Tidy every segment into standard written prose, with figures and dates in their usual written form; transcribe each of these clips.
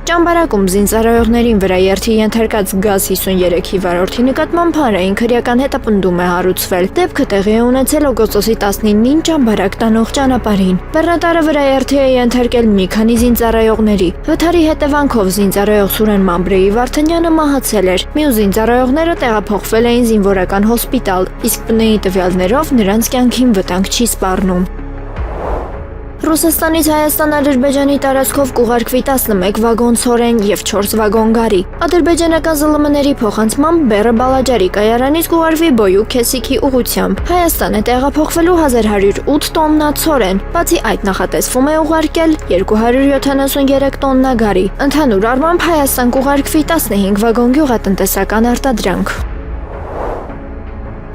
Ճամբարակում զինծառայողներին վրա երթի ենթարկած գազ 53-ի վարորդի նկատմամբ հանրային քրեական հետապնդում է հարուցվել։ Դեպքը տեղի է ունեցել օգոստոսի 19-ին Ճամբարակ տանող ճանապարհին։ Բեռնատարը վրա երթի է ենթարկել մի քանի զինծառայողների։ Վթարի հետևանքով զինծառայող Սուրեն Մամբրեի Վարդանյանը մահացել էր։ Մյուս զինծառայողները տեղափոխվել էին զինվորական հոսպիտալ, իսկ բնեի տվյալներով նրանց կյանքին վտանգ չի սպառնում։ Ռուսաստանից Հայաստան Ադրբեջանի տարածքով կուղարկվի 11 վագոն ցորեն եւ 4 վագոն գարի։ Ադրբեջանական ԶԼՄ-ների փոխանցմամբ Բեռը Բալաջարի կայարանից կուղարկվի Բոյուկ Քեսիքի ուղղությամբ։ Հայաստան է տեղափոխվելու 1108 տոննա ցորեն։ Բացի այդ նախատեսվում է ուղարկել 273 տոննա գարի։ Ընդհանուր առմամբ Հայաստան կուղարկվի 15 վագոն գյուղատնտեսական արտադրանք։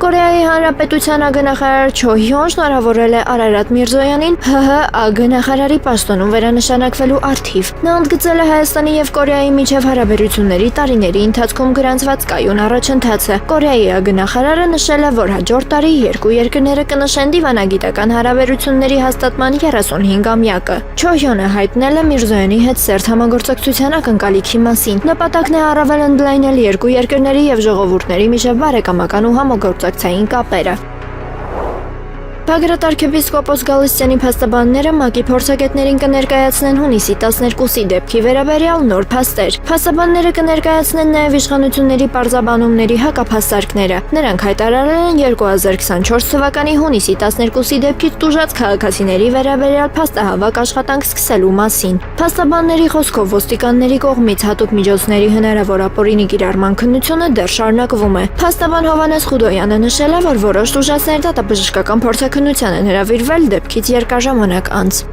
Կորեայի Հանրապետության ագնախարար Չո Հյոն շնորհավորել է Արարատ Միրզոյանին ՀՀ ագնախարարի պաշտոնում վերանշանակվելու արդիվ։ Նա ընդգծել է Հայաստանի եւ Կորեայի միջև հարաբերությունների տարիների ընթացքում գրանցված կայուն առաջընթացը։ Կորեայի ագնախարարը նշել է, որ հաջորդ տարի երկու երկրները կնշեն դիվանագիտական հարաբերությունների հաստատման 35-ամյակը։ Չո Հյոնը հայտնել է Միրզոյանի հետ սերտ համագործակցության ակնկալիքի մասին։ Նպատակն է առավել ընդլայնել երկու երկրների եւ ժողովուրդների միջև բարեկամական ու համագործակցային կապերը։ Բագրատ arczepiskopos Գալստյանի փաստաբանները ՄԱԿ-ի փորձագետներին կներկայացնեն հունիսի 12-ի դեպքի վերաբերյալ նոր փաստեր։ Փաստաբանները կներկայացնեն նաև իշխանությունների պարզաբանումների հակափաստարկները։ Նրանք հայտարարել են 2024 թվականի հունիսի 12-ի դեպքից տուժած քաղաքացիների վերաբերյալ փաստահավաք աշխատանք սկսելու մասին։ Փաստաբանների խոսքով ոստիկանների կողմից հատուկ միջոցների հնարավոր ապօրինի կիրառման քննությունը դեռ շարունակվում է։ Փաստաբան Հովհաննես Խուդոյանը նշել է, որ որոշ տուժածներ դատաբժշկական փորձաքննության են հրավիրվել դեպքից երկար ժամանակ անց։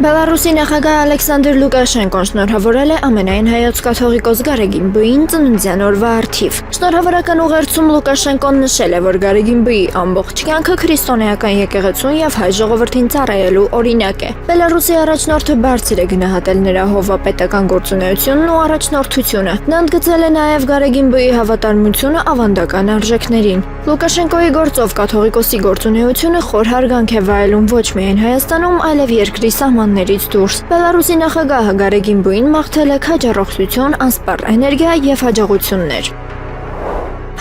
Բելարուսի նախագահ Ալեքսանդր Լուկաշենկոն շնորհավորել է ամենայն հայոց կաթողիկոս Գարեգին Բ-ին ծննդյան օրվա առթիվ։ Շնորհավորական ուղերձում Լուկաշենկոն նշել է, որ Գարեգին Բ-ի ամբողջ կյանքը քրիստոնեական եկեղեցուն եւ հայ ժողովրդին ծառայելու օրինակ է։ Բելարուսի առաջնորդը բարձր է գնահատել նրա հովվապետական գործունեությունն ու առաջնորդությունը։ Նա ընդգծել է նաեւ Գարեգին Բ-ի հավատարմությունը ավանդական արժեքներին։ Լուկաշենկոյի գործով կաթողիկոսի գործունեությունը խոր հարգանք է վայելում ոչ միայն Հայաստանում, այլև երկրի սահմաններից դուրս։ Բելարուսի նախագահը Գարեգին Բ-ին մաղթել է քաջառողջություն, անսպառ էներգիա եւ հաջողություններ։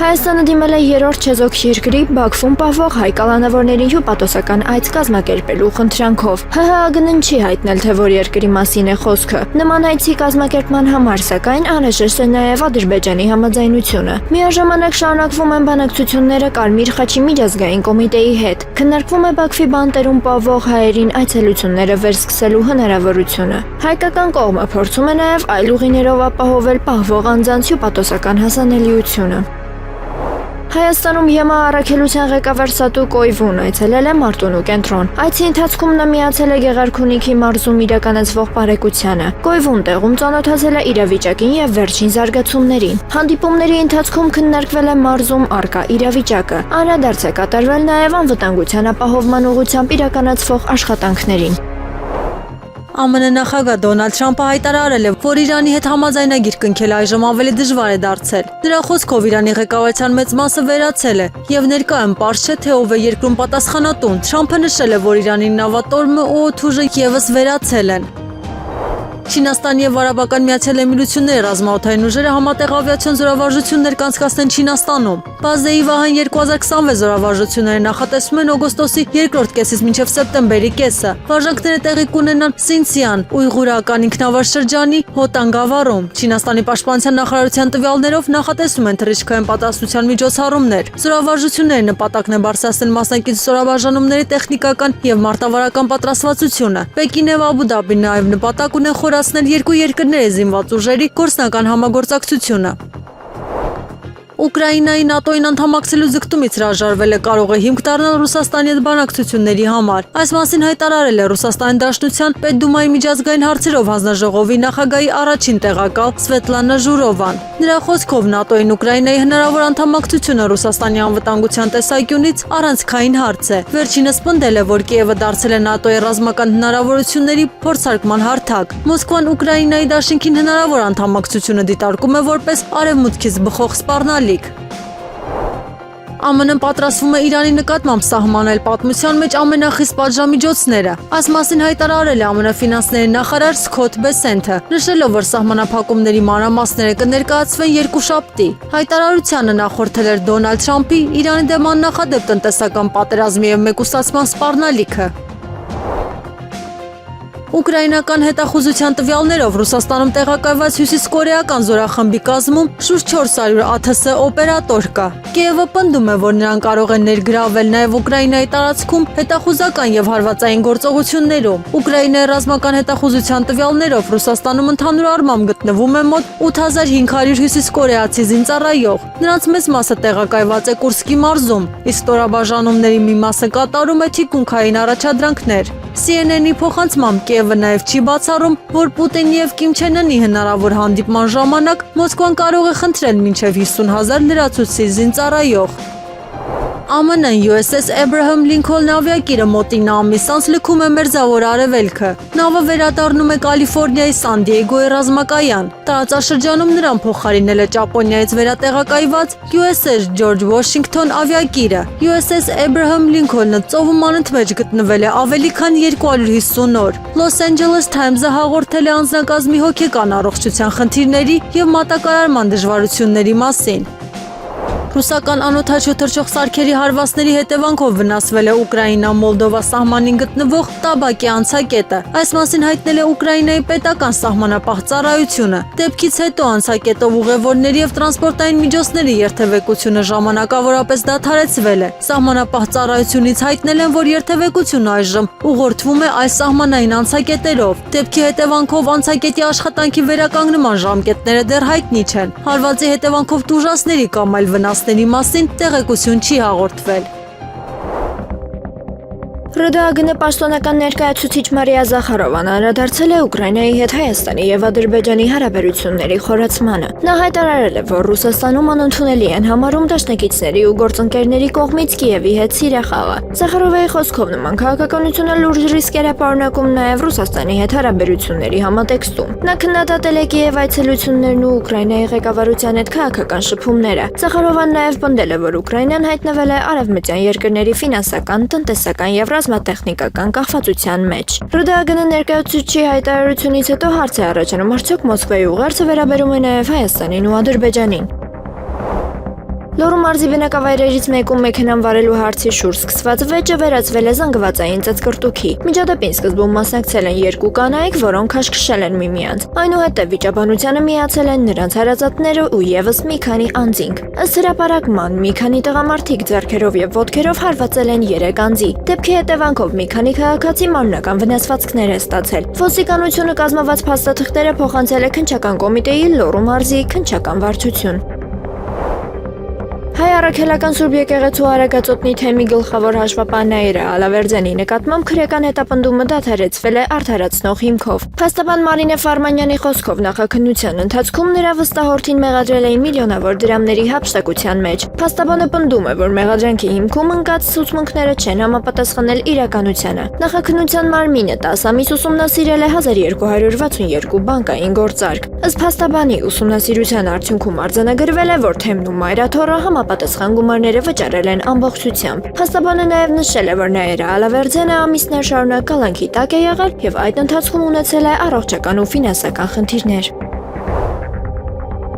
Հայաստանը դիմել է երրորդ չեզոք երկրի Բաքվում պահվող հայ կալանավորներին հյուպատոսական այց կազմակերպելու խնդրանքով։ ՀՀԱԳ-ն չի հայտնել, թե որ երկրի մասին է խոսքը։ Նման այցի կազմակերպման համար սակայն անհրաժեշտ է նաև Ադրբեջանի համաձայնությունը։ Միաժամանակ շարունակվում են բանակցությունները Կարմիր խաչի միջազգային կոմիտեի հետ։ Քննարկվում է Բաքվի բանտերում պահվող հայերին այցելությունները վերսկսելու հնարավորությունը։ Հայկական կողմը փորձում է նաև այլ ուղիներով ապահովել պահվող անձանց հյուպատոսական հասանելիությունը։ Հայաստանում ԵՄԱ առաքելության ղեկավար Սատու Կոյվուն այցելել է Մարտունու կենտրոն։ Այցի ընթացքում նա միացել է Գեղարքունիքի մարզում իրականացվող բարեկությանը։ Կոյվուն տեղում ծանոթացել է իրավիճակին եւ վերջին զարգացումներին։ Հանդիպումների ընթացքում քննարկվել է մարզում առկա իրավիճակը։ Անդրադարձ է կատարվել նաեւ անվտանգության ապահովման ուղղությամբ իրականացվող աշխատանքներին։ ԱՄՆ նախագահ Դոնալդ Թրամփը հայտարարել է, որ Իրանի հետ համաձայնագիր կնքել այժմ ավելի դժվար է դարձել։ Դրա խոսքով Իրանի ղեկավարության մեծ մասը վերացել է եւ ներկայում պարզ չէ, թե ով է երկրում պատասխանատուն։ Թրամփը նշել է, որ Իրանի նավատորմը ու օդուժը եւս վերացել են։ Չինաստանի եւ Արաբական Միացյալ Էմիրությունների ռազմաօդային ուժերը համատեղ ավիացիոն զորավարժություններ կանցկացնեն Չինաստանում։ Բազեի Վահան 2026 զորավարժությունները նախատեսվում են օգոստոսի երկրորդ կեսից մինչև սեպտեմբերի կեսը։ Վարժանքները տեղի կունենան Սինցիան, Ուйղուրական ինքնավար շրջանի Հոտան գավառում։ Չինաստանի պաշտպանության նախարարության տվյալներով նախատեսվում են թռիչքային պատասխանատվության միջոցառումներ։ Զորավարժությունների նպատակն է բարձրացնել մասնակից զորավարժանումների տեխնիկական եւ մարտավարական պատրաստվածությունը։ Պեկին եւ Աբու Դաբին նաեւ նպատակ ունեն խորացնել երկու երկրների զինված ուժերի գործնական համագործակցությունը։ Ուկրաինայի ՆԱՏՕ-ին անդամակցելու ձգտումից հրաժարվելը կարող է հիմք դառնալ Ռուսաստանի հետ բանակցությունների համար։ Այս մասին հայտարարել է Ռուսաստանի Դաշնության Պետդումայի միջազգային հարցերով հանձնաժողովի նախագահի առաջին տեղակալ Սվետլանա Ժուրովան։ Նրա խոսքով ՆԱՏՕ-ին Ուկրաինայի հնարավոր անդամակցությունը Ռուսաստանի անվտանգության տեսանկյունից առանցքային հարց է։ Վերջինս պնդել է, որ Կիևը դարձել է ՆԱՏՕ-ի ռազմական հնարավորությունների փորձարկման հարթակ։ Մոսկվան Ուկրաինայի դաշինքին հնարավոր անդամակցությունը դիտարկում է որպես արևմուտքից բխող սպառնալիք։ ԱՄՆ-ն պատրաստվում է Իրանի նկատմամբ սահմանել պատմության մեջ ամենախիստ պատժամիջոցները։ Այս մասին հայտարարել է ԱՄՆ ֆինանսների նախարար Սքոթ Բեսենթը, նշելով, որ սահմանափակումների մանրամասները կներկայացվեն երկուշաբթի։ Հայտարարությանը նախորդել էր Դոնալդ Թրամփի Իրանի դեմ աննախադեպ տնտեսական պատերազմի և մեկուսացման սպառնալիքը։ Ուկրաինական հետախուզության տվյալներով Ռուսաստանում տեղակայված հյուսիսկորեական զորախմբի կազմում շուրջ 400 ԱԹՍ օպերատոր կա։ Կիևը պնդում է, որ նրանք կարող են ներգրավել նաև Ուկրաինայի տարածքում հետախուզական և հարվածային գործողություններում։ Ուկրաինայի ռազմական հետախուզության տվյալներով Ռուսաստանում ընդհանուր առմամբ գտնվում է մոտ 8500 հյուսիսկորեացի զինծառայող։ Նրանց մեծ մասը տեղակայված է Կուրսկի մարզում, իսկ ստորաբաժանումների մի մասը կատարում է թիկունքային առաջադրանքներ։ CNN-ի փոխանցմամբ Կիևը նաև չի բացառում, որ Պուտինի և Կիմ Չեն Ընի հնարավոր հանդիպման ժամանակ Մոսկվան կարող է խնդրել մինչև 50,000 լրացուցիչ զինծառայող։ ԱՄՆ-ն USS Abraham Lincoln ավիակիրը մոտին ամիս անց լքում է Մերձավոր Արևելքը։ Նավը վերադառնում է Կալիֆոռնիայի Սան Դիեգոյի ռազմակայան։ Տարածաշրջանում նրան փոխարինել է Ճապոնիայից վերատեղակայված USS George Washington ավիակիրը։ USS Abraham Lincoln-ը ծովում անընդմեջ գտնվել է ավելի քան 250 օր։ Los Angeles Times-ը հաղորդել է անձնակազմի հոգեկան առողջության խնդիրների և մատակարարման դժվարությունների մասին։ Ռուսական անօդաչու թռչող սարքերի հարվածների հետևանքով վնասվել է Ուկրաինա-Մոլդովա սահմանին գտնվող Տաբակի անցակետը։ Այս մասին հայտնել է Ուկրաինայի պետական սահմանապահ ծառայությունը։ Դեպքից հետո անցակետով ուղևորների և տրանսպորտային միջոցների երթևեկությունը ժամանակավորապես դադարեցվել է։ Սահմանապահ ծառայությունից հայտնել են, որ երթևեկությունը այժմ ուղղորդվում է այս սահմանային անցակետերով։ Դեպքի հետևանքով անցակետի աշխատանքի վերականգնման ժամկետները դեռ հայտնի չեն։ Հարվածի հետևանքով տուժածների կամ այլ վնասների մասին տեղեկություն չի հաղորդվել։ ՌԴԱԳՆ պաշտոնական ներկայացուցիչ Մարիա Զախարովան անդրադարձել է Ուկրաինայի հետ Հայաստանի և Ադրբեջանի հարաբերությունների խորացմանը։ Նա հայտարարել է, որ Ռուսաստանում անընդունելի են համարում դաշնակիցների ու գործընկերների կողմից Կիևի հետ սիրախաղը։ Զախարովայի խոսքով նման քաղաքականությունը լուրջ ռիսկեր է պարունակում նաև Ռուսաստանի հետ հարաբերությունների համատեքստում։ Նա քննադատել է Կիև այցելություններն ու Ուկրաինայի ղեկավարության հետ քաղաքական շփումները։ Զախարովան նաև պնդել է, որ Ուկրաինան հայտնվել է արևմտյան երկրների ֆինանսական, տնտեսական և ռազմատեխնիկական կախվածության մեջ։ ՌԴԱԳՆ ներկայացուցիչի հայտարարությունից հետո հարց է առաջանում, արդյոք Մոսկվայի ուղերձը վերաբերում է նաև Հայաստանին ու Ադրբեջանին։ Լոռու մարզի բնակավայրերից մեկում մեքենան վարելու հարցի շուրջ սկսված վեճը վերածվել է զանգվածային ծծկռտուքի։ Միջադեպին սկզբում մասնակցել են երկու կանայք, որոնք քաշքշել են միմյանց։ Այնուհետև վիճաբանությանը միացել են նրանց հարազատները ու եւս մի քանի անձինք։ Ըստ հրապարակման, մի քանի տղամարդիկ ձեռքերով եւ ոտքերով հարվածել են 3 անձի։ Դեպքի հետևանքով մի քանի քաղաքացի մարմնական վնասվածքներ է ստացել։ Ոստիկանությունը կազմված փաստաթղթերը փոխանցել է քննչական կոմիտեի Լոռու մարզի քննչական վարչություն։ Հայ առաքելական Սուրբ եկեղեցու Արագածոտնի թեմի գլխավոր հաշվապահ Նաիրա Ալավերդյանի նկատմամբ քրեական հետապնդումը դադարեցվել է արդարացնող հիմքով։ Փաստաբան Մարինե Ֆարմանյանի խոսքով նախաքննության ընթացքում նրա վստահորդին մեղադրել էին միլիոնավոր դրամների հափշտակության մեջ։ Փաստաբանը պնդում է, որ մեղադրանքի հիմքում ընկած ցուցմունքները չեն համապատասխանել իրականությանը։ Նախաքննության մարմինը 10 ամիս ուսումնասիրել է 1262 բանկային գործարք։ Ըստ փաստաբանի ուսումնասիրության արդյունքում արձանագրվել է, որ թեմն ու մայրաթոռը համապատասխան գումարները վճարել են ամբողջությամբ։ Փաստաբանը նաև նշել է, որ Նաիրա Ալավերդյանը ամիսներ շարունակ կալանքի տակ է եղել եւ այդ ընթացքում ունեցել է առողջական ու ֆինանսական խնդիրներ։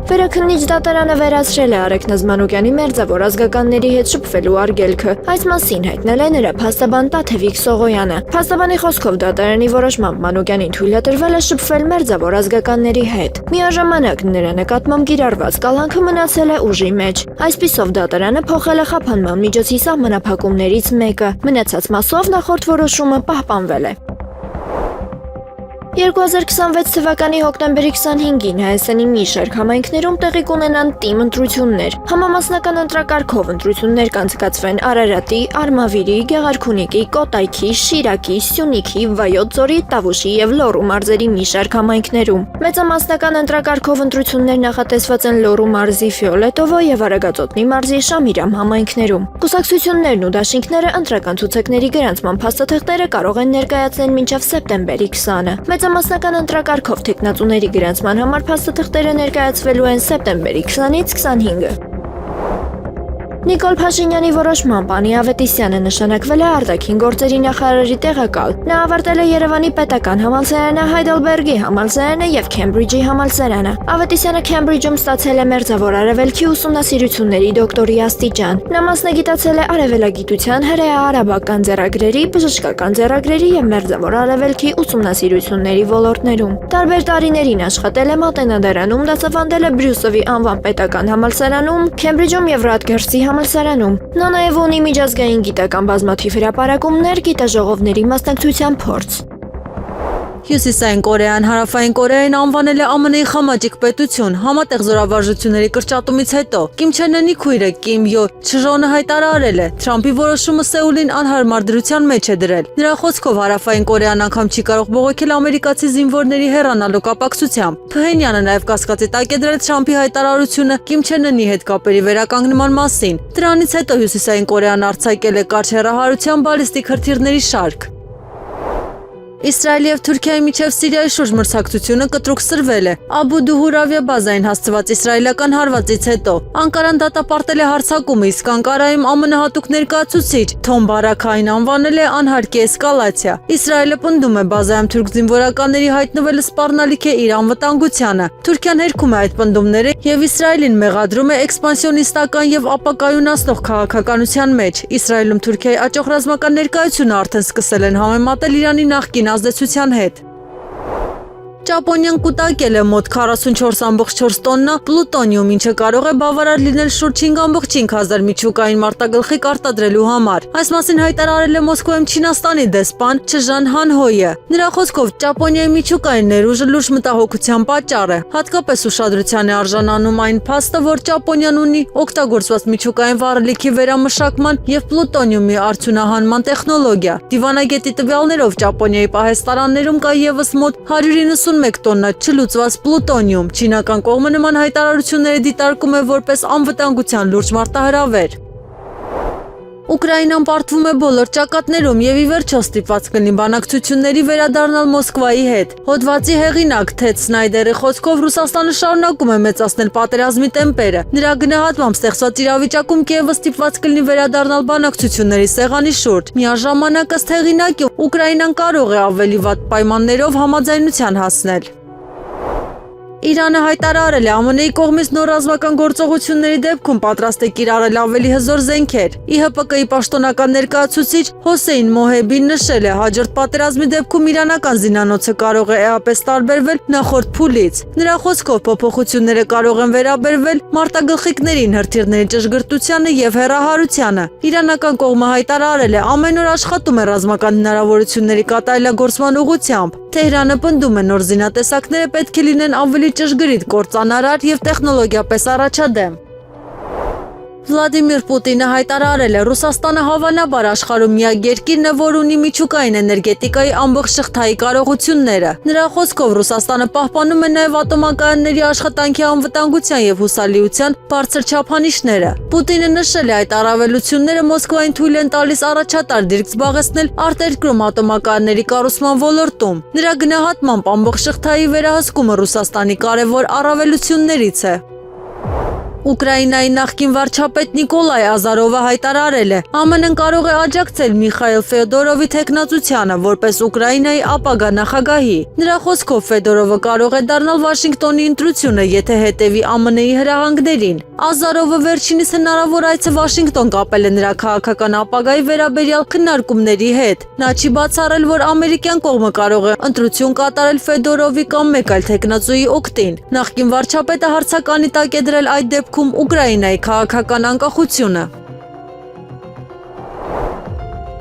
Վերաքննիչ դատարանը վերացրել է Արեգ Նազմանուկյանի մերձավոր ազգականների հետ շփվելու արգելքը։ Այս մասին հայտնել է նրա փաստաբան Տաթևիկ Սողոյանը։ Փաստաբանի խոսքով դատարանի որոշմամբ Մանուկյանին թույլ է տրվել է շփվել մերձավոր ազգականների հետ։ Միաժամանակ նրա նկատմամբ կիրառված կալանքը մնացել է ուժի մեջ։ Այսպիսով դատարանը փոխել է խափանման միջոցի սահմանափակումներից մեկը։ Մնացած մասով նախորդ որոշումը պահպանվել է։ 2026 թվականի հոկտեմբերի 25-ին Հայաստանի մի շարք համայնքներում տեղի կունենան թիմ ընտրություններ։ Համամասնական ընտրակարգով ընտրություններ կանցկացվեն Արարատի, Արմավիրի, Գեղարքունիքի, Կոտայքի, Շիրակի, Սյունիքի, Վայոց ձորի, Տավուշի եւ Լոռու մարզերի մի շարք համայնքներում։ Մեծամասնական ընտրակարգով ընտրություններ նախատեսված են Լոռու մարզի Ֆիոլետովո եւ Արագածոտնի մարզի Շամիրամ համայնքներում։ Կուսակցություններն ու դաշինքները ընտրական ցուցակների գրանցման փաստաթղթերը կարող են ներկայացնել մինչև սեպտեմբերի 20-ը։ Մեծամասնական ընտրակարգով թեկնածուների գրանցման համար փաստաթղթերը ներկայացվելու են սեպտեմբերի 20-ից 25-ը։ Նիկոլ Փաշինյանի որոշմամբ Անի Ավետիսյանը նշանակվել է արտաքին գործերի նախարարի տեղակալ։ Նա ավարտել է Երևանի պետական համալսարանը, Հայդելբերգի համալսարանը եւ Քեմբրիջի համալսարանը։ Ավետիսյանը Քեմբրիջում ստացել է մերձավոր արևելքի ուսումնասիրությունների դոկտորի աստիճան։ Նա մասնագիտացել է արևելագիտության, հրեա-արաբական ձեռագրերի, բժշկական ձեռագրերի եւ մերձավոր արևելքի ուսումնասիրությունների ոլորտներում։ Տարբեր տարիներին աշխատել է Մատենադարանում, դասավանդել է Բրյուսովի անվան պետական համալսարանում, Քեմբրիջում եւ Ռատգերսի համալսարանում։ Նա նաև ունի միջազգային գիտական բազմաթիվ հրապարակումներ, գիտաժողովների մասնակցության փորձ։ Հյուսիսային Կորեան Հարավային Կորեային անվանել է ԱՄՆ-ի խամաճիկ պետություն համատեղ զորավարժությունների կրճատումից հետո։ Կիմ Չեն Ընի քույրը Կիմ Յո Չժոնը հայտարարել է, Թրամփի որոշումը Սեուլին անհարմար դրության մեջ է դրել։ Նրա խոսքով Հարավային Կորեան անգամ չի կարող բողոքել ամերիկացի զինվորների հեռանալու կապակցությամբ։ Փհենյանը նաև կասկածի տակ է դրել Թրամփի հայտարարությունը Կիմ Չեն Ընի հետ կապերի վերականգնման մասին։ Դրանից հետո Հյուսիսային Կորեան արձակել է կարճ հեռահարության բալիստիկ հրթիռների շարք։ Իսրայելի եւ Թուրքիայի միջև Սիրիայի շուրջ մրցակցությունը կտրուկ սրվել է։ Աբու Դուհուր ավիաբազային հասցված իսրայելական հարվածից հետո Անկարան դատապարտել է հարձակումը, իսկ Անկարայում ԱՄՆ հատուկ ներկայացուցիչ Թոմ Բարաքային անվանել է անհարկի էսկալացիա։ Իսրայելը պնդում է բազայում թուրք զինվորականների հայտնվելը սպառնալիք է իր անվտանգությանը։ Թուրքիան հերքում է այդ պնդումները եւ Իսրայելին մեղադրում է էքսպանսիոնիստական եւ ապակայունացնող քաղաքականության մեջ։ Իսրայելում Թուրքիայի աճող ռազմական ներկայությունը արդեն սկսել են համեմատել Իրանի նախկին ազդեցության հետ։ Ճապոնիան կուտակել է մոտ 44.4 տոննա պլուտոնիում, ինչը կարող է բավարար լինել շուրջ 5.500 միջուկային մարտագլխիկ արտադրելու համար։ Այս մասին հայտարարել է Մոսկվայում Չինաստանի դեսպան Չժան Հանհոյը։ Նրա խոսքով Ճապոնիայի միջուկային ներուժը լուրջ մտահոգության պատճառ է։ Հատկապես ուշադրության է արժանանում այն փաստը, որ Ճապոնիան ունի օգտագործված միջուկային վառելիքի վերամշակման եւ պլուտոնիումի արդյունահանման տեխնոլոգիա։ Դիվանագետի տվյալներով Ճապոնիայի պահեստարաններում կա եւս մոտ 191 տոննա չլուծված պլուտոնիում։ Չինական կողմը նման հայտարարությունները դիտարկում է որպես անվտանգության լուրջ մարտահրավեր։ Ուկրաինան պարտվում է բոլոր ճակատներում եւ ի վերջո ստիպված կլինի բանակցությունների վերադառնալ Մոսկվայի հետ։ Հոդվածի հեղինակ Թեդ Սնայդերի խոսքով Ռուսաստանը շարունակում է մեծացնել պատերազմի տեմպերը։ Նրա գնահատմամբ ստեղծված իրավիճակում Կիևը ստիպված կլինի վերադառնալ բանակցությունների սեղանի շուրջ։ Միաժամանակ ըստ հեղինակի Ուկրաինան կարող է ավելի վատ պայմաններով համաձայնության հասնել։ Իրանը հայտարարել է ԱՄՆ-ի կողմից նոր ռազմական գործողությունների դեպքում պատրաստ է կիրառել ավելի հզոր զենքեր։ ԻՀՊԿ-ի պաշտոնական ներկայացուցիչ Հոսեյն Մոհեբին նշել է, հաջորդ պատերազմի դեպքում իրանական զինանոցը կարող է էապես տարբերվել նախորդ փուլից։ Նրա խոսքով փոփոխությունները կարող են վերաբերվել մարտագլխիկներին, հրթիռների ճշգրտությանը եւ հեռահարությանը։ Իրանական կողմը հայտարարել է, ամեն օր աշխատում է ռազմական հնարավորությունների կատարելագործման ուղղությամբ։ Թեհրանը պնդում է, նոր զինատեսակները պետք է լինեն ավելի ճշգրիտ, կործանարար եւ տեխնոլոգիապես առաջադեմ։ Վլադիմիր Պուտինը հայտարարել է, Ռուսաստանը հավանաբար աշխարհում միակ երկիրն է, որ ունի միջուկային էներգետիկայի ամբողջ շղթայի կարողությունները։ Նրա խոսքով Ռուսաստանը պահպանում է նաև ատոմակայանների աշխատանքի անվտանգության եւ հուսալիության բարձր չափանիշները։ Պուտինը նշել է, այդ առավելությունները Մոսկվային թույլ են տալիս առաջատար դիրք զբաղեցնել արտերկրում ատոմակայանների կառուցման ոլորտում։ Նրա գնահատմամբ ամբողջ շղթայի վերահսկումը Ռուսաստանի կարևոր առավելություններից է։ Ուկրաինայի նախկին վարչապետ Նիկոլայ Ազարովը հայտարարել է, ԱՄՆ-ն կարող է աջակցել Միխայիլ Ֆեոդորովի թեկնածությանը որպես Ուկրաինայի ապագա նախագահի։ Նրա խոսքով Ֆեոդորովը կարող է դառնալ Վաշինգտոնի ընտրությունը, եթե հետևի ԱՄՆ-ի հրահանգներին։ Ազարովը վերջինիս հնարավոր այցը Վաշինգտոն կապել է նրա քաղաքական ապագայի վերաբերյալ քննարկումների հետ։ Նա չի բացառել, որ ամերիկյան կողմը կարող է ընտրություն կատարել Ֆեոդորովի կամ մեկ այլ թեկնածուի օգտին։ Նախկին վարչապետը հարցականի տակ է դրել այդ դեպքում Ուկրաինայի քաղաքական անկախությունը։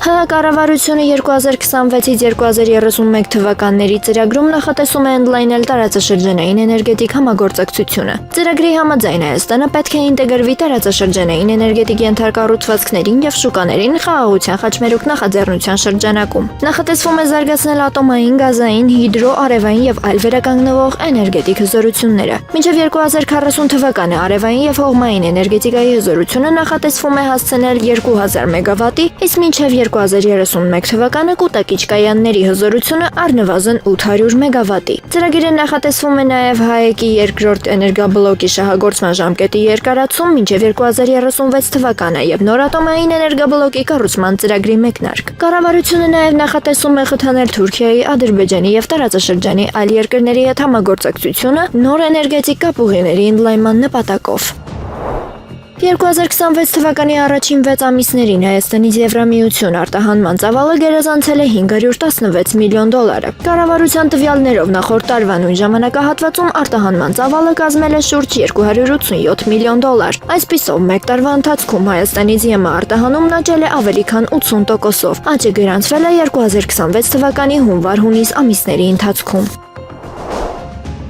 Կառավարությունը 2026-ից 2031 թվականների ծրագրում նախատեսում է ընդլայնել տարածաշրջանային էներգետիկ համագործակցությունը։ Ծրագրի համաձայն Հայաստանը պետք է ինտեգրվի տարածաշրջանային էներգետիկ ենթակառուցվածքներին եւ շուկաներին խաղաղության խաչմերուկ նախաձեռնության շրջանակում։ Նախատեսվում է զարգացնել ատոմային, գազային, հիդրո, արևային եւ այլ վերականգնվող էներգետիկ հզորությունները։ Մինչեւ 2040 թվականը արևային եւ հողմային էներգետիկայի հզորությունը նախատեսվում է հասցնել 2000 մեգավատի, իսկ մինչեւ 2031 թվականը կուտակիչ կայանների հզորությունը առնվազն 800 մեգավատի։ Ծրագիրը նախատեսվում է նաև ՀԱԵԿ-ի երկրորդ էներգաբլոկի շահագործման ժամկետի երկարացում մինչև 2036 թվականը եւ նոր ատոմային էներգաբլոկի կառուցման ծրագրի մեկնարկ։ Կառավարությունը նաև նախատեսում է խթանել Թուրքիայի, Ադրբեջանի եւ տարածաշրջանի այլ երկրների հետ համագործակցությունը նոր էներգետիկ կապուղիների ընդլայնման նպատակով։ 2026 թվականի առաջին 6 ամիսներին Հայաստանից Եվրամիություն արտահանման ծավալը գերազանցել է $516 միլիոն։ Կառավարության տվյալներով նախորդ տարվա նույն ժամանակահատվածում արտահանման ծավալը կազմել է շուրջ $287 միլիոն։ Այսպիսով, մեկ տարվա ընթացքում Հայաստանից ԵՄ արտահանումն աճել է ավելի քան 80%-ով։ Աճը գրանցվել է 2026 թվականի հունվար-հունիս ամիսների ընթացքում։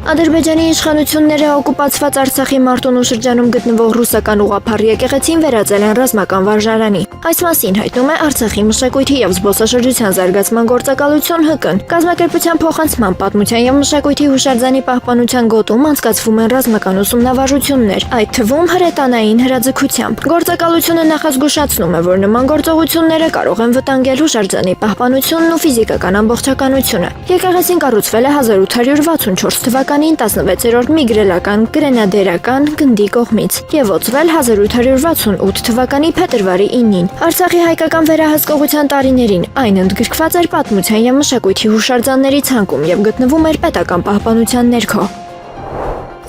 Ադրբեջանի իշխանությունները օկուպացված Արցախի Մարտունու շրջանում գտնվող ռուսական ուղղափառ եկեղեցին վերածել են ռազմական վարժարանի։ Այս մասին հայտնում է Արցախի մշակույթի եւ զբոսաշրջության զարգացման գործակալություն ՀԿ-ն։ Կազմակերպության փոխանցման պատմության եւ մշակույթի հուշարձանի պահպանության գոտում անցկացվում են ռազմական ուսումնավարժություններ, այդ թվում հրետանային հրաձգությամբ։ Գործակալությունը նախազգուշացնում է, որ նման գործողությունները կարող են վտանգել հուշարձանի պահպանությունն ու ֆիզիկական ամբողջականությունը։ Եկեղեցին կառուցվել է 1864 թվականին 16-րդ միգրելական գրենադերական գնդի կողմից եւ ոցվել 1868 թվականի փետրվարի 9-ին։ Արցախի հայկական վերահսկողության տարիներին այն ընդգրկված էր պատմության եւ մշակույթի հուշարձանների ցանկում եւ գտնվում էր պետական պահպանության ներքո։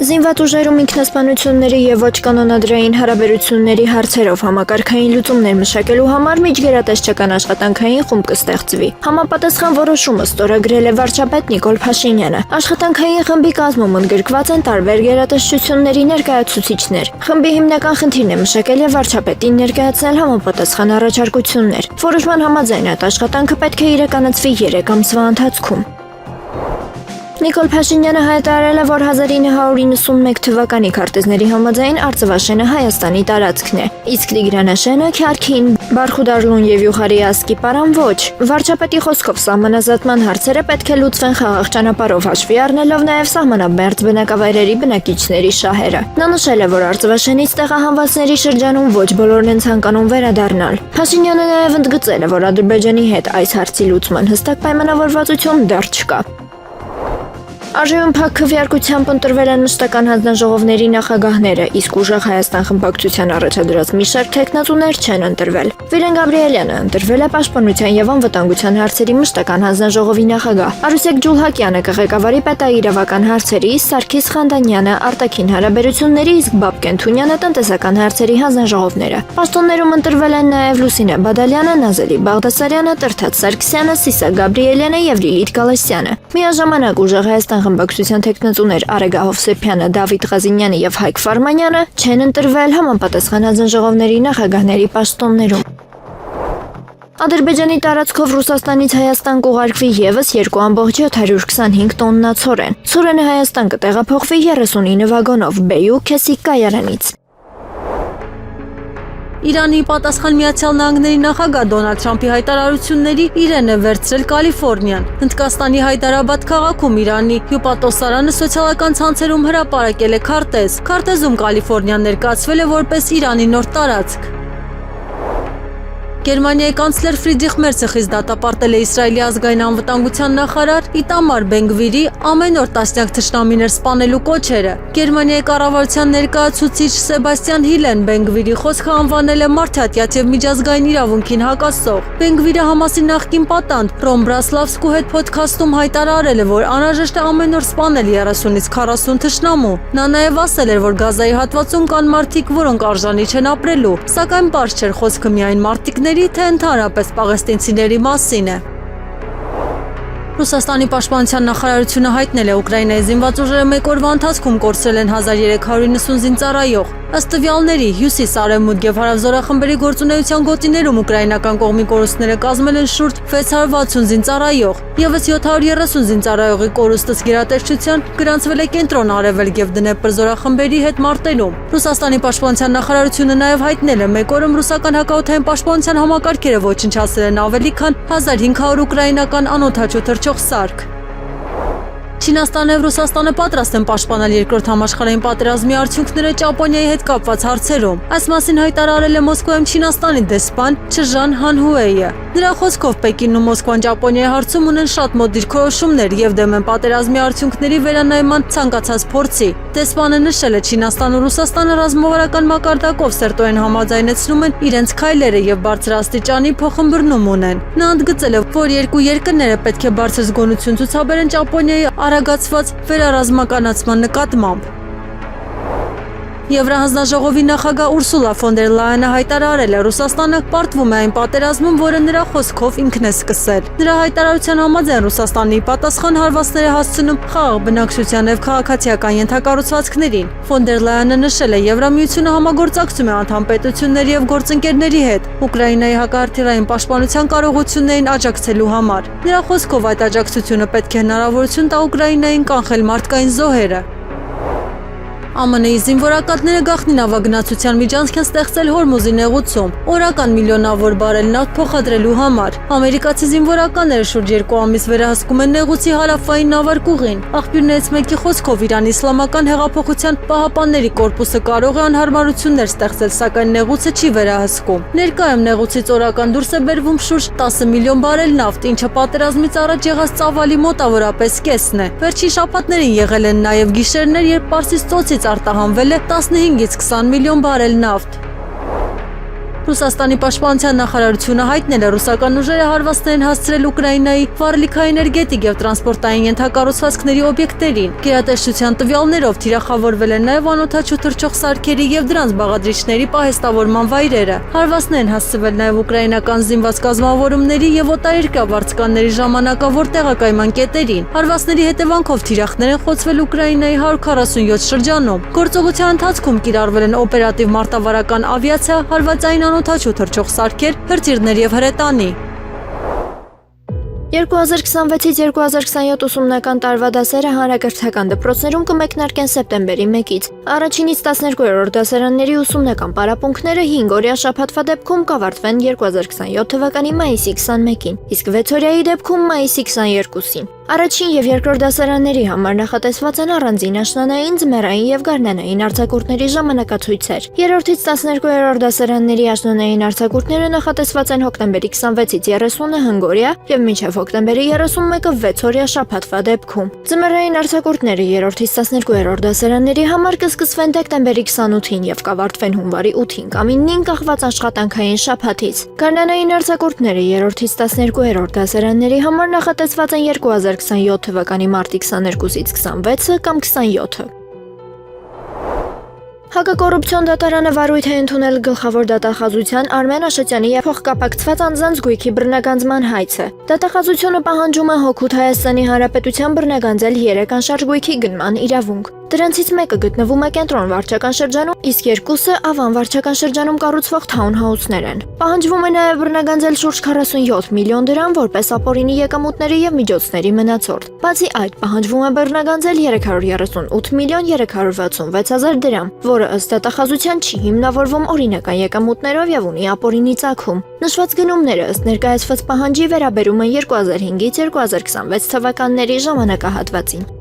Զինված ուժերում ինքնասպանությունների եւ ոչ կանոնադրային հարաբերությունների հարցերով համակարգային լուծումներ մշակելու համար միջգերատեսչական աշխատանքային խումբ կստեղծվի։ Համապատասխան որոշումը ստորագրել է վարչապետ Նիկոլ Փաշինյանը։ Աշխատանքային խմբի կազմում ընդգրկված են տարբեր գերատեսչությունների ներկայացուցիչներ։ Խմբի հիմնական խնդիրն է մշակել եւ վարչապետին ներկայացնել համապատասխան առաջարկություններ։ Որոշման համաձայն այդ աշխատանքը պետք է իրականացվի 3 ամսվա ընթացքում։ Նիկոլ Փաշինյանը հայտարարել է, որ 1991 թվականի քարտեզների համաձայն Արծվաշենը Հայաստանի տարածքն է, իսկ Տիգրանաշենը Քյարքին, Բարխուդարլուն եւ Յուղարիասկի պարան ոչ։ Վարչապետի խոսքով սահմանազատման հարցերը պետք է լուծվեն խաղաղ ճանապարհով հաշվի առնելով նաեւ սահմանաբերդ բնակավայրերի բնակիչների շահերը։ Նա նշել է, որ Արծվաշենից տեղահանվածների շրջանում ոչ բոլորն են ցանկանում վերադառնալ։ Փաշինյանը նաեւ ընդգծել է, որ Ադրբեջանի հետ այս հարցի լուծման հստակ պայմանավորվածություն դեռ չկա։ Արժեւն փակ քվեարկությամբ ընտրվել են մշտական հանձնաժողովների նախագահները, իսկ ուժեղ Հայաստան խմբակցության առաջադրած մի շարք թեկնածուներ չեն ընտրվել։ Վիրեն Գաբրիելյանը ընտրվել է Պաշտպանության եւ անվտանգության հարցերի մշտական հանձնաժողովի նախագահ։ Արուսեկ Ջուլհակյանը կղեկավարի պետաիրավական հարցերի, Սարգիս Խանդանյանը արտաքին հարաբերությունների, իսկ Բաբկեն Թունյանը տնտեսական հարցերի հանձնաժողովները։ Պաշտոններում ընտրվել են նաեւ Լուսինե Բադալյանը, Նազելի Բաղդասարյանը, Տրթած Սարգսյանը, Սիսակ Գաբրիելյանը եւ Լիլիթ Գալստյանը։ Միաժամանակ ուժեղ Հայաստան խմբակցության թեկնածուներ Արեգ Հովսեփյանը, Դավիթ Ղազինյանը եւ Հայկ Ֆարմանյանը չեն ընտրվել համապատասխան հանձնաժողովների նախագահների պաշտոններում։ Ադրբեջանի տարածքով Ռուսաստանից Հայաստան կուղարկվի եւս 2.725 տոննա ցորեն։ Ցորենը Հայաստան կտեղափոխվի 39 վագոնով Բեյու Քեսիկ կայարանից։ Իրանի պատասխան Միացյալ Նահանգների նախագահ Դոնալդ Թրամփի հայտարարությունների իրեն է վերցրել Կալիֆոռնիան։ Հնդկաստանի Հայդարաբադ քաղաքում Իրանի հյուպատոսարանը սոցիալական ցանցերում հրապարակել է քարտեզ։ Քարտեզում Կալիֆոռնիան ներկայացվել է որպես Իրանի նոր տարածք։ Գերմանիայի կանցլեր Ֆրիդրիխ Մերցը խիստ դատապարտել է Իսրայելի ազգային անվտանգության նախարար Իտամար Բեն-Գվիրի ամեն օր տասնյակ թշնամիներ սպանելու կոչերը։ Գերմանիայի կառավարության ներկայացուցիչ Սեբաստիան Հիլեն Բեն-Գվիրի խոսքը անվանել է մարդահատյաց եւ միջազգային իրավունքին հակասող։ Բեն-Գվիրը Համասի նախկին պատանդ Ռոմ Բրասլավսկու հետ ոդքասթում հայտարարել է, որ անհրաժեշտ է ամեն օր սպանել 30-ից 40 թշնամու։ Նա նաեւ ասել էր, որ Գազայի հատվածում կան մարդիկ, որոնք արժանի չեն ապրելու, սակայն պարզ չէր խոսքը միայն մարդիկների թե ընդհանրապես պաղեստինցիների մասին է։ Ռուսաստանի պաշտպանության նախարարությունը հայտնել է Ուկրաինայի զինված ուժերը մեկ օրվա ընթացքում կորցրել են 1390 զինծառայող։ Ըստ տվյալների, հյուսիս-արևմուտք եւ հարավզորախմբերի գործունեության գոտիներում ուկրաինական կողմի կորուստները կազմել են շուրջ 660 զինծառայող։ Եվս 730 զինծառայողի կորուստը գերատեսչության գրանցվել է կենտրոն արևելք եւ Դնեպր զորախմբերի հետ մարտերում։ Ռուսաստանի պաշտպանության նախարարությունը նաեւ հայտնել է մեկ օրում ռուսական հակաօդային պաշտպանության համակարգերը ոչնչացրել են ավելի քան 1500 ուկրաինական անօդաչու թռչող սարք։ Չինաստանն եւ Ռուսաստանը պատրաստ են պաշտպանել երկրորդ համաշխարհային պատերազմի արդյունքները Ճապոնիայի հետ կապված հարցերում։ Այս մասին հայտարարել է Մոսկվայում Չինաստանի դեսպան Չժան Հանհուեյը։ Նրա խոսքով Պեկինն ու Մոսկվան Ճապոնիայի հարցում ունեն շատ մոտ դիրքորոշումներ եւ դեմ են պատերազմի արդյունքների վերանայման ցանկացած փորձի։ Դեսպանը նշել է Չինաստանն ու Ռուսաստանը ռազմավարական մակարդակով սերտորեն համաձայնեցնում են իրենց քայլերը եւ բարձր աստիճանի փոխըմբռնում ունեն։ Նա ընդգծել է, որ երկու երկրները պետք է բարձր զգոնություն ցուցաբերեն Ճապոնիայի արագացված վերառազմականացման նկատմամբ։ Եվրահանձնաժողովի նախագահ Ուրսուլա ֆոն դեր Լայենը հայտարարել է, Ռուսաստանը պարտվում է այն պատերազմում, որը նրա խոսքով ինքն է սկսել։ Նրա հայտարարության համաձայն Ռուսաստանը ի պատասխան հարվածներ է հասցնում խաղաղ բնակչության եւ քաղաքացիական ենթակառուցվածքներին։ Ֆոն դեր Լայենը նշել է, Եվրամիությունը համագործակցում է անդամ պետությունների եւ գործընկերների հետ Ուկրաինայի հակահրթիռային պաշտպանության կարողություններին աջակցելու համար։ Նրա խոսքով այդ աջակցությունը պետք է հնարավորություն տա Ուկրաինային կանխել մարդկային զոհերը։ ԱՄՆ-ի զինվորակատները գաղտնի նավագնացության միջանցք են ստեղծել Հորմուզի նեղուցում, օրական միլիոնավոր բարել նավթ փոխադրելու համար։ Ամերիկացի զինվորականները շուրջ 2 ամիս վերահսկում են նեղուցի հարավային նավարկուղին։ Աղբյուրներից մեկի խոսքով Իրանի Իսլամական հեղափոխության պահապանների կորպուսը կարող է անհարմարություններ ստեղծել, սակայն նեղուցը չի վերահսկում։ Ներկայում նեղուցից օրական դուրս է բերվում շուրջ 10 միլիոն բարել նավթ, ինչը պատերազմից առաջ եղած ծավալի մոտավորապես կեսն է։ Վերջին շաբաթներին եղել են նաև գիշերներ, երբ Պարսից ծոցից արտահանվել է 15-ից 20 միլիոն բարել նավթ։ Ռուսաստանի պաշտպանության նախարարությունը հայտնել է, ռուսական ուժերը հարվածներ են հասցրել Ուկրաինայի վառելիքաէներգետիկ եւ տրանսպորտային ենթակառուցվածքների օբյեկտերին։ Գերատեսչության տվյալներով թիրախավորվել են նաեւ անօդաչու թռչող սարքերի եւ դրանց բաղադրիչների պահեստավորման վայրերը։ Հարվածներ են հասցվել նաեւ ուկրաինական զինված կազմավորումների եւ օտարերկրյա վարձկանների ժամանակավոր տեղակայման կետերին։ Հարվածների հետևանքով թիրախներ են խոցվել Ուկրաինայի 147 շրջանում։ Գործողության ընթացքում կիրառվել են օպերատիվ մարտավարական ավիացիա, հարվածային անօդաչու թռչող սարքեր, հրթիռներ եւ հրետանի։ 2026-ից 2027 ուսումնական տարվա դասերը հանրակրթական դպրոցներում կմեկնարկեն սեպտեմբերի 1-ից։ Առաջինից 12-րդ դասարանների ուսումնական պարապմունքները 5 օրյա շաբաթվա դեպքում կավարտվեն 2027 թվականի մայիսի 21-ին, իսկ 6 օրյայի դեպքում մայիսի 22-ին։ Առաջին եւ երկրորդ դասարանների համար նախատեսված են առանձին աշնանային, ձմեռային եւ գարնանային արձակուրդների ժամանակացույցեր։ Երրորդից 12-րդ դասարանների աշնանային արձակուրդները նախատեսված են հոկտեմբերի 26-ից 30-ը հնգօրյա եւ մինչեւ հոկտեմբերի 31-ը 6 օրյա շաբաթվա դեպքում։ Ձմեռային արձակուրդները երրորդից 12-րդ դասարանների համար կսկսվեն դեկտեմբերի 28-ին եւ կավարտվեն հունվարի 8-ին կամ 9-ին կախված աշխատանքային շաբաթից։ Գարնանային արձակուրդները երրորդից 12-րդ դասարանների համար նախատեսված են 2027 թվականի մարտի 22-ից 26-ը կամ 27-ը։ Հակակոռուպցիոն դատարանը վարույթ է ընդունել գլխավոր դատախազության Արմեն Աշոտյանի եւ փոխկապակցված անձանց գույքի բռնագանձման հայցը։ Դատախազությունը պահանջում է հօգուտ Հայաստանի Հանրապետության բռնագանձել 3 անշարժ գույքի գնման իրավունք։ Դրանցից մեկը գտնվում է Կենտրոն վարչական շրջանում, իսկ երկուսը Ավան վարչական շրջանում կառուցվող թաունհաուսներ են։ Պահանջվում է նաև բռնագանձել շուրջ 47 միլիոն դրամ որպես ապօրինի եկամուտների եւ միջոցների մնացորդ։ Բացի այդ, պահանջվում է բռնագանձել 338 միլիոն 366 հազար դրամ, որը ըստ դատախազության չի հիմնավորվում օրինական եկամուտներով եւ ունի ապօրինի ծագում։ Նշված գնումները ըստ ներկայացված պահանջի վերաբերում են 2005-ից 2026 թվականների ժամանակահատվածին։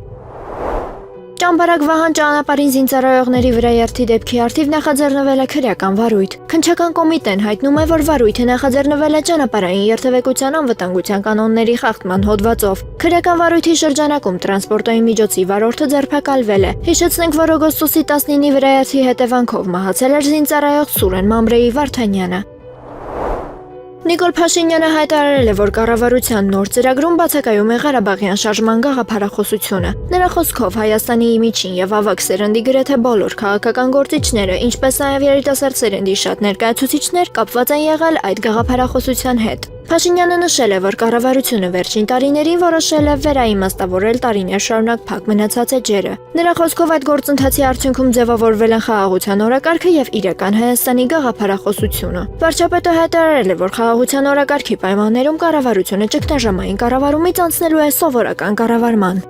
Ճամբարակ Վահան ճանապարհին զինծառայողների վրա երթի դեպքի արդիվ նախաձեռնվել է քրեական վարույթ։ Քննչական կոմիտեն հայտնում է, որ վարույթը նախաձեռնվել է ճանապարհային երթևեկության անվտանգության կանոնների խախտման հոդվածով։ Քրեական վարույթի շրջանակում տրանսպորտային միջոցի վարորդը ձերբակալվել է։ Հիշեցնենք, որ օգոստոսի 19-ի վրա երթի հետևանքով մահացել էր զինծառայող Սուրեն Մամրեի Վարդանյանը։ Նիկոլ Փաշինյանը հայտարարել է, որ կառավարության նոր ծրագրում բացակայում է Ղարաբաղյան շարժման գաղափարախոսությունը։ Նրա խոսքով Հայաստանի միջին եւ ավագ սերնդի գրեթե բոլոր քաղաքական գործիչները, ինչպես նաեւ երիտասարդ սերնդի շատ ներկայացուցիչներ կապված են եղել այդ գաղափարախոսության հետ։ Փաշինյանը նշել է, որ կառավարությունը վերջին տարիներին որոշել է վերաիմաստավորել տարիներ շարունակ փակ մնացած էջերը։ Նրա խոսքով այդ գործընթացի արդյունքում ձևավորվել են խաղաղության օրակարգը եւ իրական Հայաստանի գաղափարախոսությունը։ Վարչապետը հայտարարել է, որ խաղաղության օրակարգի պայմաններում կառավարությունը ճգնաժամային կառավարումից անցնելու է սովորական կառավարման։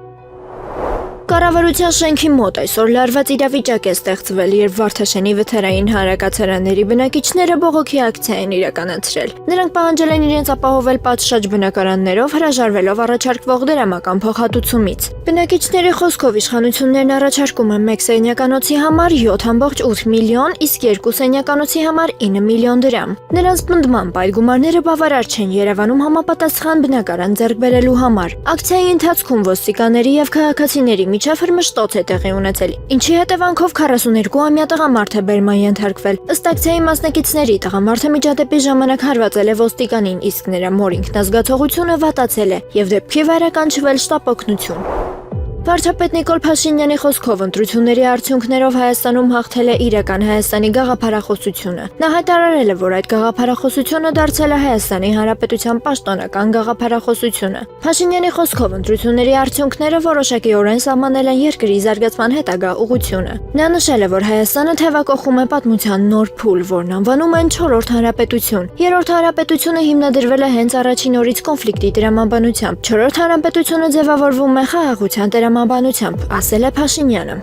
Կառավարության շենքի մոտ այսօր լարված իրավիճակ է ստեղծվել, երբ Վարդաշենի վթարային հանրակացարանների բնակիչները բողոքի ակցիա են իրականացրել։ Նրանք պահանջել են իրենց ապահովել պատշաճ բնակարաններով, հրաժարվելով առաջարկվող դրամական փոխհատուցումից։ Բնակիչների խոսքով իշխանություններն առաջարկում են 1 սենյականոցի համար 7.8 միլիոն, իսկ 2 սենյականոցի համար 9 միլիոն դրամ։ Նրանց պնդմամբ այլ գումարները բավարար չեն Երևանում համապատասխան բնակարան ձեռք բերելու համար։ Ակցիայի ընթացքում ոստիկանների եւ քաղաքացիների միջև հրմշտոց է տեղի ունեցել, ինչի հետևանքով 42-ամյա տղամարդ է բերման ենթարկվել։ Ըստ ակցիայի մասնակիցների տղամարդը միջադեպի ժամանակ հարվածել է ոստիկանին, իսկ նրա մոր ինքնազգացողությունը վատացել է եւ դեպքի վրա կանչվել շտապօգնություն։ Վարչապետ Նիկոլ Փաշինյանի խոսքով ընտրությունների արդյունքներով Հայաստանում հաղթել է իրական Հայաստանի գաղափարախոսությունը։ Նա հայտարարել է, որ այդ գաղափարախոսությունը դարձել է Հայաստանի Հանրապետության պաշտոնական գաղափարախոսությունը։ Փաշինյանի խոսքով ընտրությունների արդյունքները որոշակիորեն սահմանել են երկրի զարգացման հետագա ուղղությունը։ Նա նշել է, որ Հայաստանը թևակողում է պատմության նոր փուլ, որն անվանում են 4-րդ հանրապետություն։ 3-րդ հանրապետությունը հիմնադրվել է հենց առաջին օրից կոնֆլիկտի տրամաբանությամբ։ 4-րդ հանրապետությունը ձևավորվում է խաղաղության տրամաբանությամբ, ասել է Փաշինյանը։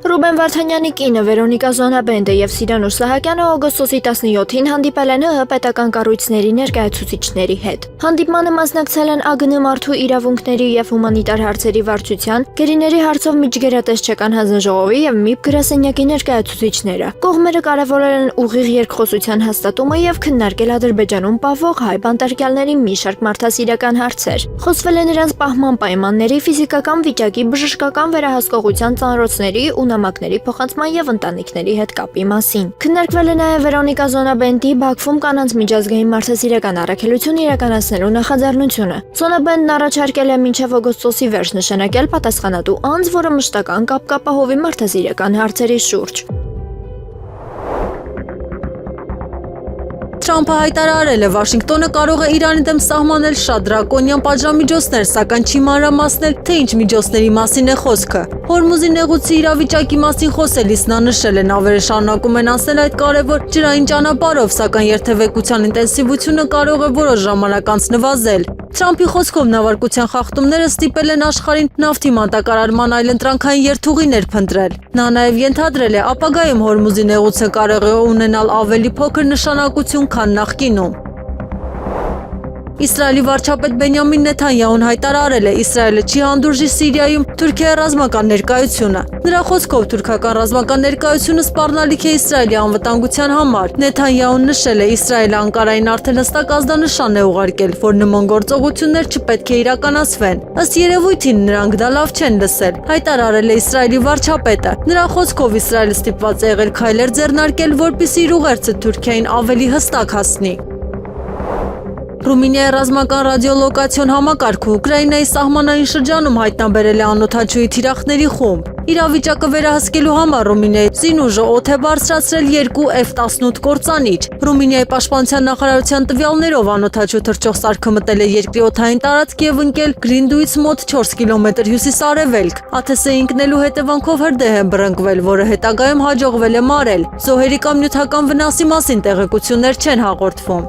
Ռուբեն Վարդանյանի կինը Վերոնիկա Զոնաբենդը եւ Սիրանուշ Սահակյանը օգոստոսի 17-ին հանդիպել են ՀՀ պետական կառույցների ներկայացուցիչների հետ։ Հանդիպմանը մասնակցել են ԱԳՆ մարդու իրավունքների եւ հումանիտար հարցերի վարչության, գերիների հարցով միջգերատեսչական հանձնաժողովի եւ ՄԻՊ գրասենյակի ներկայացուցիչները։ Կողմերը կարևորել են ուղիղ երկխոսության հաստատումը եւ քննարկել Ադրբեջանում պահվող հայ բանտարկյալների մի շարք մարդասիրական հարցեր։ Խոսվել է նրանց պահման պայմանների, ֆիզիկական վիճակի, բժշկական վերահսկողության ծանրոցների ու նամակների փոխանցման եւ ընտանիքների հետ կապի մասին։ Քննարկվել է նաեւ Վերոնիկա Զոնաբենդի Բաքվում կանանց միջազգային մարդասիրական առաքելություն իրականացնելու նախաձեռնությունը։ Զոնաբենդն առաջարկել է մինչև օգոստոսի վերջ նշանակել պատասխանատու անձ, որը մշտական կապ կապահովի մարդասիրական հարցերի շուրջ։ Թրամփը հայտարարել է, Վաշինգտոնը կարող է Իրանի դեմ սահմանել շատ դրակոնյան պատժամիջոցներ, սակայն չի մանրամասնել, թե ինչ միջոցների մասին է խոսքը։ Հորմուզի նեղուցի իրավիճակի մասին խոսելիս նա նշել է, նավերը շարունակում են անցնել այդ կարևոր ջրային ճանապարհով, սակայն երթևեկության ինտենսիվությունը կարող է որոշ ժամանակ անց նվազել։ Թրամփի խոսքով նավարկության խախտումները ստիպել են աշխարհին նավթի մատակարարման այլընտրանքային երթուղիներ փնտրել։ Նա նաև ենթադրել է, ապագայում Հորմուզի նեղուցը կարող է ունենալ ավելի փոքր նշանակություն, քան նախկինում։ Իսրայելի վարչապետ Բենյամին Նեթանյահուն հայտարարել է, Իսրայելը չի հանդուրժի Սիրիայում Թուրքիայի ռազմական ներկայությունը։ Նրա խոսքով թուրքական ռազմական ներկայությունը սպառնալիք է Իսրայելի անվտանգության համար։ Նեթանյահուն նշել է, Իսրայելը Անկարային արդեն հստակ ազդանշան է ուղարկել, որ նման գործողություններ չպետք է իրականացվեն։ Ըստ երևույթին նրանք դա լավ չեն լսել, հայտարարել է Իսրայելի վարչապետը։ Նրա խոսքով Իսրայելը ստիպված է եղել քայլեր ձեռնարկել, որպեսզի իր ուղերձը Թուրքիային ավելի հստակ հասնի։ Ռումինիայի ռազմական ռադիոլոկացիոն համակարգը Ուկրաինայի սահմանային շրջանում հայտնաբերել է անօդաչուի թիրախների խումբ։ Իրավիճակը վերահսկելու համար Ռումինիայի զինուժը օդ է բարձրացրել 2 F-18 կործանիչ։ Ռումինիայի պաշտպանության նախարարության տվյալներով անօդաչու թռչող սարքը մտել է երկրի օդային տարածք եւ ընկել Գրինդուից մոտ 4 կիլոմետր հյուսիսարևելք։ ԱԹՍ-ի ընկնելու հետևանքով հրդեհ է բռնկվել, որը հետագայում հաջողվել է մարել։ Զոհերի կամ նյութական վնասի մասին տեղեկություններ չեն հաղորդվում։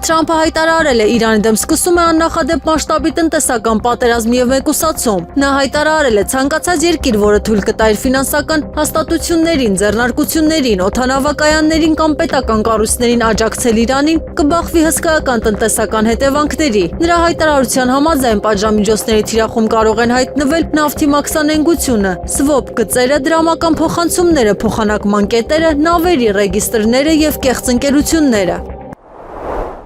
Թրամփը հայտարարել է, Իրանի դեմ սկսում է աննախադեպ մասշտաբի տնտեսական պատերազմ եւ մեկուսացում։ Նա հայտարարել է, ցանկացած երկիր, որը թույլ կտա իր ֆինանսական հաստատություններին, ձեռնարկություններին, օդանավակայաններին կամ պետական կառույցներին աջակցել Իրանին, կբախվի հսկայական տնտեսական հետևանքների։ Նրա հայտարարության համաձայն պատժամիջոցների թիրախում կարող են հայտնվել նավթի մաքսանենգությունը, սվոփ գծերը, դրամական փոխանցումները, փոխանակման կետերը, նավերի ռեգիստրները եւ կեղծ ընկերությունները։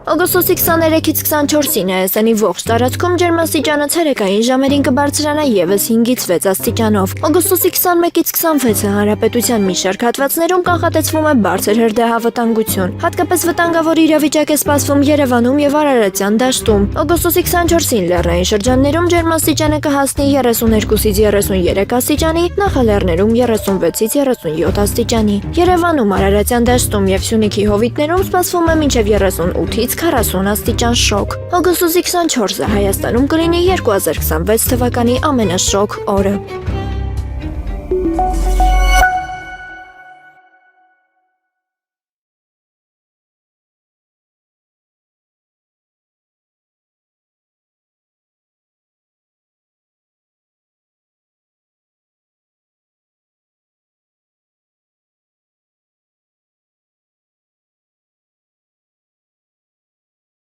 Օգոստոսի 23-ից 24-ին Հայաստանի ողջ տարածքում ջերմաստիճանը ցերեկային ժամերին կբարձրանա եւս 5-ից 6 աստիճանով։ Օգոստոսի 21-ից 26-ը հանրապետության մի շարք հատվածներում կանխատեսվում է բարձր հրդեհավտանգություն։ Հատկապես վտանգավոր իրավիճակ է սպասվում Երևանում եւ Արարատյան դաշտում։ Օգոստոսի 24-ին լեռնային շրջաններում ջերմաստիճանը կհասնի 32-ից 33 աստիճանի, նախալեռներում 36-ից 37 աստիճանի։ Երևանում, Արարատյան դաշտում եւ Սյունիքի հովիտներում սպասվում է մինչեւ 38-ից 40 աստիճան շոգ։ Օգոստոսի 24-ը Հայաստանում կլինի 2026 թվականի ամենաշոգ օրը։